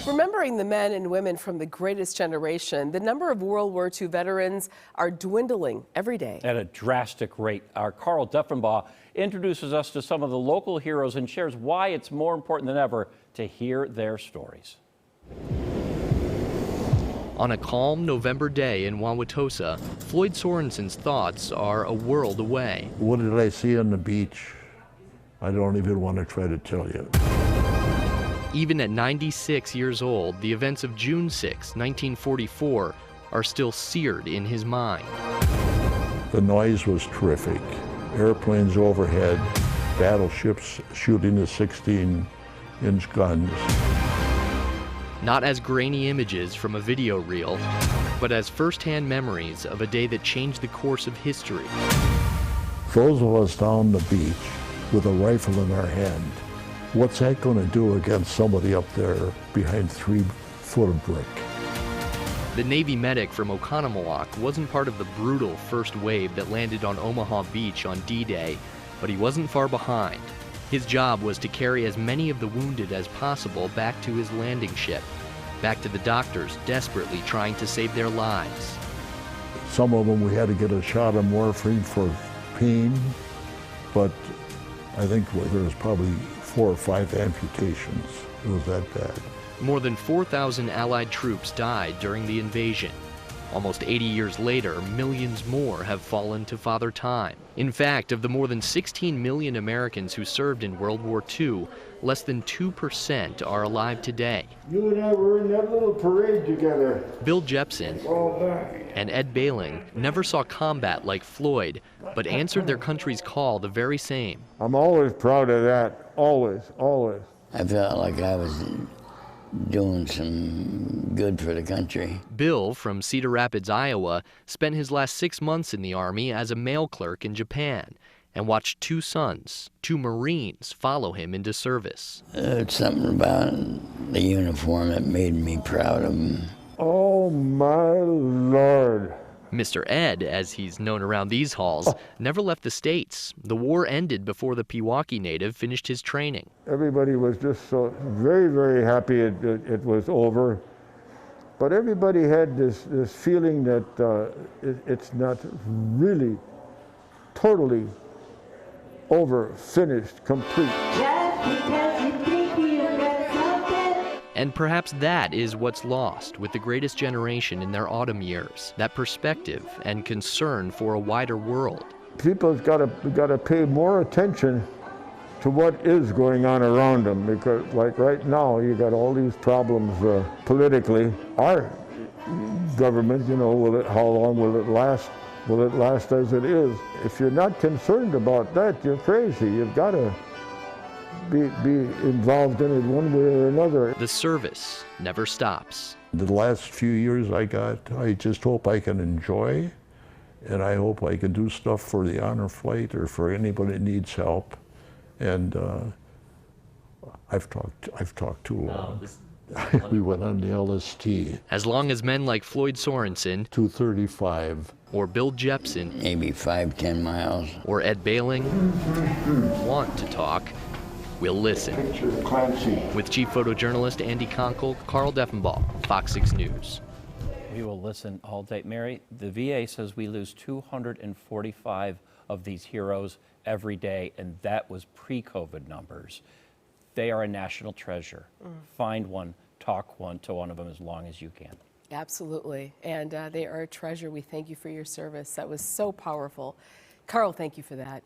Remembering the men and women from the greatest generation, the number of World War II veterans are dwindling every day. At a drastic rate. Our Carl Deffenbaugh introduces us to some of the local heroes and shares why it's more important than ever to hear their stories. On a calm November day in Wauwatosa, Floyd Sorensen's thoughts are a world away. What did I see on the beach? I don't even want to try to tell you. Even at 96 years old, the events of June 6, 1944 are still seared in his mind. The noise was terrific. Airplanes overhead, battleships shooting the 16-inch guns. Not as grainy images from a video reel, but as first-hand memories of a day that changed the course of history. Those of us down the beach with a rifle in our hand, what's that going to do against somebody up there behind 3 foot of brick? The Navy medic from Oconomowoc wasn't part of the brutal first wave that landed on Omaha Beach on D-Day, but he wasn't far behind. His job was to carry as many of the wounded as possible back to his landing ship, back to the doctors desperately trying to save their lives. Some of them we had to get a shot of morphine for pain, but I think there was probably 4 or 5 amputations. It was that bad. More than 4,000 Allied troops died during the invasion. Almost 80 years later, millions more have fallen to Father Time. In fact, of the more than 16 million Americans who served in World War II, less than 2% are alive today. You and I were in that little parade together. Bill Jepson and Ed Bailing never saw combat like Floyd, but answered their country's call the very same. I'm always proud of that. Always, always. I felt like I was doing some good for the country. Bill, from Cedar Rapids, Iowa, spent his last 6 months in the Army as a mail clerk in Japan and watched 2 sons, 2 Marines, follow him into service. It's something about the uniform that made me proud of him. Oh, my Lord. Mr. Ed, as he's known around these halls, never left the States. The war ended before the Pewaukee native finished his training. Everybody was just so very, very happy it was over. But everybody had this feeling that it's not really totally over, finished, complete. And perhaps that is what's lost with the greatest generation in their autumn years, that perspective and concern for a wider world. People's got to pay more attention to what is going on around them, because like right now you got all these problems politically. Our government, you know, how long will it last? Will it last as it is? If you're not concerned about that, you're crazy. You've got to be involved in it one way or another. The service never stops. The last few years I just hope I can enjoy, and I hope I can do stuff for the honor flight or for anybody that needs help. And I've talked too long. We went on the LST. As long as men like Floyd Sorensen, 235, or Bill Jepson, Maybe 5-10 miles. or Ed Bailing want to talk, we'll listen. With Chief Photojournalist Andy Conkle, Carl Deffenbaugh, FOX 6 News. We will listen all day. Mary, the VA says we lose 245 of these heroes every day, and that was pre-COVID numbers. They are a national treasure. Find one, talk to one of them as long as you can. Absolutely. And they are a treasure. We thank you for your service. That was so powerful. Carl, thank you for that.